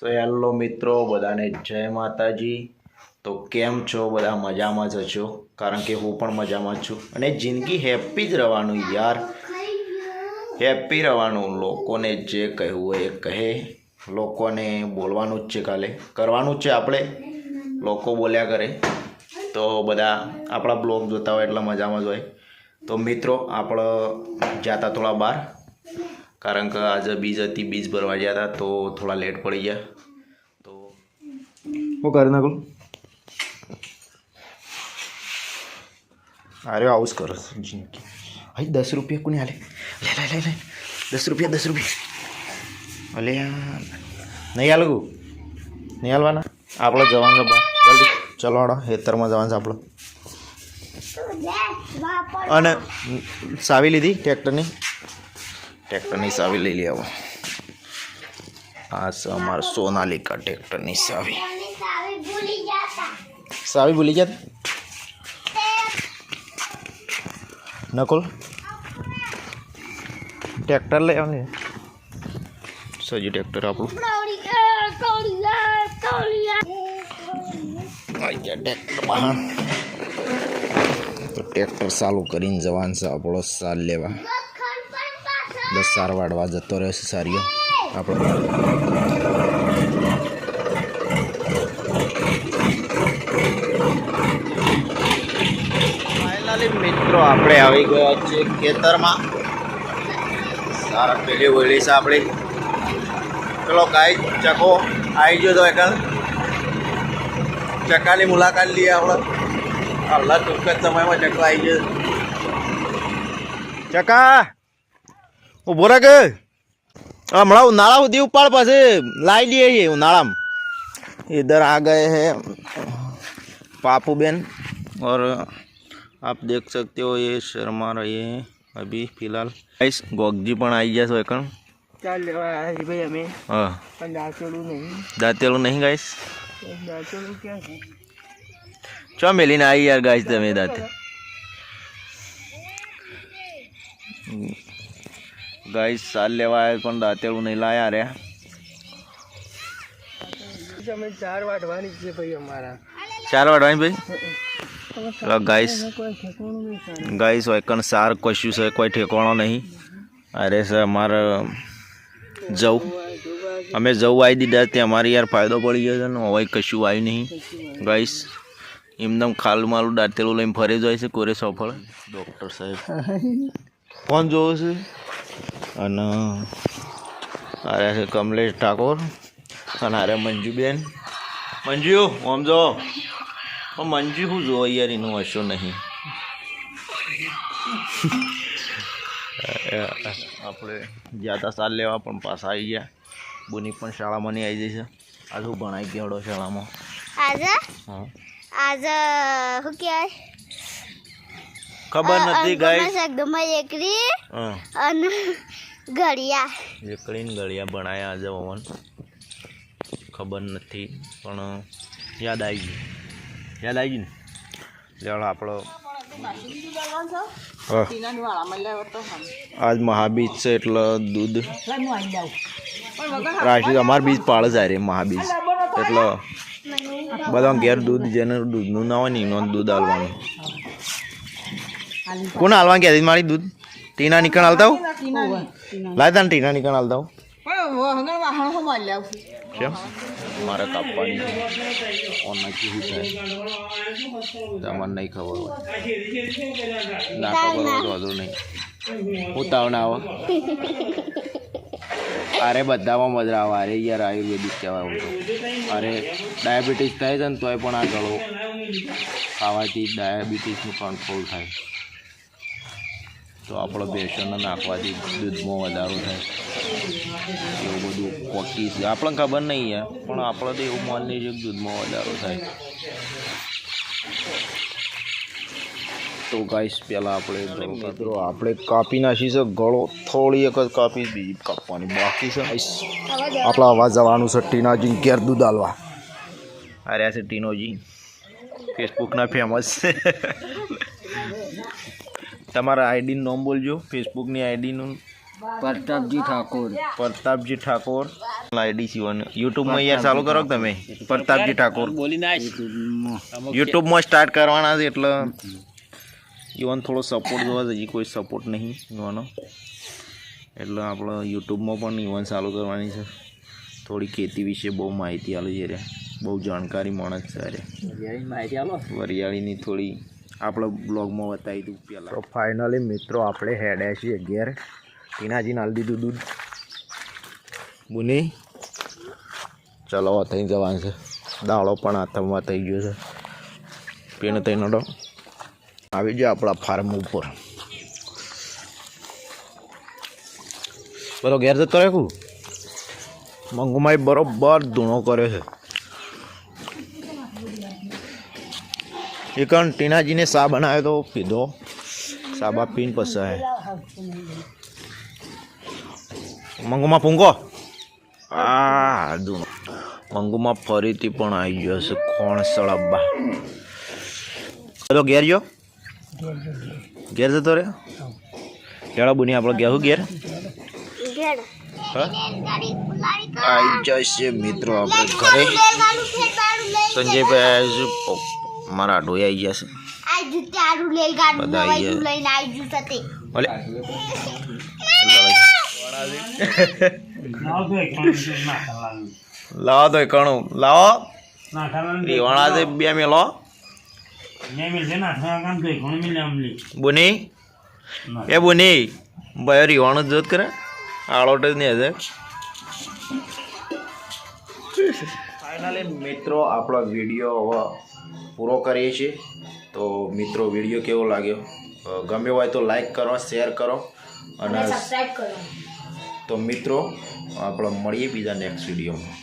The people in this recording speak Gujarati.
તો હેલો મિત્રો, બધાને જય માતાજી। તો કેમ છો? બધા મજામાં જ છો? કારણ કે હું પણ મજામાં જ છું અને જિંદગી હેપી જ રહેવાનું યાર, હેપી રહેવાનું। લોકોને જે કહેવું હોય એ કહે, લોકોને બોલવાનું જ છે, કાલે કરવાનું જ છે આપણે। લોકો બોલ્યા કરે તો બધા આપણા બ્લોગ જોતા હોય એટલે મજામાં જ હોય। તો મિત્રો, આપણે જતા થોડા બહાર, કારણ કે આજે બીજ હતી, બીજ ભરવા ગયા હતા તો થોડા લેટ પડી ગયા। તો શું કરી નાખું? અરે આવું જ કરો જિંદગી। ભાઈ 10 રૂપિયા કોને હાલે? લે લે લે લે 10 રૂપિયા 10 રૂપિયા અલે નહીં હાલવું, નહીં હાલવાના। આપણે જવાનું છે બહાર, જલ્દી ચલો હાડો, ખેતરમાં જવાનું છે આપણે। અને સાવી લીધી ટ્રેક્ટરની સાવી લઈ લે આવો। આ છે અમારા સોનાલિકા ટ્રેક્ટરની સાવી ભૂલી ગયા નકુલ, ટ્રેક્ટર લઈ આવે સજી ટ્રેક્ટર આપણું ટ્રેક્ટર બહાર। તો ટ્રેક્ટર ચાલુ કરીને જવાનું છે આપણો સાર લેવા। 10 સાર વાળવા જતો રહેશે સારીઓ આપણો। ફાઇનલી મિત્રો આપણે આવી ગયા છે ખેતરમાં। સારા પેલી વળી છે આપણી। ચલો ગાય ચકો આવી ગયો તો એકલ ચકાની મુલાકાત લઈએ આપણે। હાલના ટૂંક જ સમયમાં ચકો આવી ગયો। ચકા ઉભો રહે કે હમણાં उनाला સુધી ઉપાડ પાસે લાવી લઈએ છીએ उनाला में। इधर आ गए हैं पापू बेन और आप देख सकते हो ये शर्मा रहे हैं अभी फिलहाल। गाइस गोगजी पण आई गया सोकण ચાલ લેવા આવ્યા છે ભાઈ અમે। હા પણ દાંતેલું નહીં ગાઈસ। દાંતેલું ક્યાં છે? ચો મેલીને આવી યાર ગાઈસ તમે દાંતે। ગાઈસ સાલ લેવા આવ્યા પણ દાંતેલું નહીં લાયા રે। અમે 4 વાટવાની છે ભાઈ અમારા। 4 વાટવાની ભાઈ? ચલો ગાઈસ કોઈ ઠેકાણું નહીં સારું। ગાઈસ ઓયકન સાર કશું છે, કોઈ ઠેકાણો નહીં। અરે સર અમારે જવું, અમે જવું આવી દીધા તે અમારી યાર ફાયદો પડી ગયો છે ને હવે કશું આવ્યું નહીં ગાઈસ। એમદમ ખાલું માલું દાંતેલું લઈને ફરે જાય છે કોરે સફળ। ડૉક્ટર સાહેબ કોણ જોવે છે? અને અરે છે કમલેશ ઠાકોર અને અરે મંજુબેન। મંજુ આમ જો મંજુ શું જોવો યાર, એનું હશો નહીં। આપણે ગયા હતા સાલ લેવા પણ પાછા આવી ગયા। બોની પણ શાળામાં નહીં આવી જશે। આજે હું ભણાઈ ગયો શાળામાં આજે હા આજે શું કહેવાય ખબર નથી ગાઈસ। એકદમ એકરી હા અને ઘડિયા એકડીને ગળિયા ભણાયા આજે પવન, ખબર નથી પણ યાદ આવી ગયું, યાદ આવી ગયું ને લેવડો આપણો। આજ મહાબીજ છે એટલે દૂધ રાશિ અમારે બીજ પાળે જાય રે મહાબીજ એટલે બધા ઘેર દૂધ જેને દૂધનું ના હોય ને એનું દૂધ હાલવાનું। કોને હાલવાનું કહેતી મારી દૂધ? ટીના નીકળ હાલતા હું લાય તને ટીના નીકળ હાલતા હું કેમ મારે કાપવાની ઓનલાઈન કેવું થાય તમને નહીં ખબર હોય ના ખબર હોય તો વાંધો નહીં। હું તાવ ના આવે અરે બધામાં મજા આવે। અરે યાર આયુર્વેદિક કહેવાય હું તો। અરે ડાયાબિટીસ થાય છે ને તોય પણ આ ગળો ખાવાથી ડાયાબિટીસનું કંટ્રોલ થાય। તો આપણો ભેંસોને નાખવાથી દૂધમાં વધારો થાય એવું બધું કોકી છે, આપણને ખબર નહીં યાર પણ આપણે તો એવું માની છે કે દૂધમાં વધારો થાય। તો ગાઈસ પહેલાં આપણે મિત્રો આપણે કાપી નાખી છે ગળો, થોડી એક જ કાપી, બીજી કાપવાની બાકી છે। આપણા અવાજ જવાનું છે ટીનાજી ઘેર દૂધ હાલવા। અરે છે ટીનોજી ફેસબુકના ફેમસ છે। તમારા આઈડીનું નામ બોલજો, ફેસબુકની આઈડીનું। પ્રતાપજી ઠાકોર। પ્રતાપજી ઠાકોર આઈડી યુટ્યુબમાં યાર ચાલુ કરો કે તમે પ્રતાપજી ઠાકોર યુટ્યુબમાં સ્ટાર્ટ કરવાના છે એટલે યુવાન થોડો સપોર્ટ જોવા હજી કોઈ સપોર્ટ નહીં યુવાનો એટલે આપણે યુટ્યુબમાં પણ યુવાન ચાલુ કરવાની છે થોડી ખેતી વિશે બહુ માહિતી આલે છે રે બહુ જાણકારી માણસ છે રે વરિયાળીની થોડી આપણે બ્લોગમાં બતાવી દઉં પહેલાં તો ફાઇનલી મિત્રો આપણે હેડ્યા છીએ ઘેર ટીનાજીને આલી દીધું દૂધ બુની ચલો થઈ જવાનું છે દાળો પણ હાથમાં થઈ ગયો છે પીને થઈને તો આવી જાય આપણા ફાર્મ ઉપર બધો ઘેર જતો રાખું મંગુમાઈ બરોબર ધૂણો કર્યો છે એ કણ ટીનાજીને સા બનાવ્યો તો પીધો સાબા પીને પછી મંગુમાં પૂંગો આ ધૂણો મંગુમાં ફરીથી પણ આવી ગયો છે કોણ સળબ્બા બધો ઘેર જો ઘેર જતો રે કેળા બુની આપણે ગયા ઘેર આવી જશે મિત્રો આપણે ઘરે સંજયભાઈ મારા આડોઈ આવી જશે બધા લાવો તો કણું લાવો રીવાણા છે બે મેલો બુની એ બુની ભાઈ રીવાણું જોત કરે આળોટ જ નહીં હશે ફાઇનલી મિત્રો આપણો વિડીયો હવે પૂરો કરીએ છીએ તો મિત્રો વિડીયો કેવો લાગ્યો ગમ્યો હોય તો લાઈક કરો શેર કરો અને તો મિત્રો આપણે મળીએ બીજા નેક્સ્ટ વિડીયોમાં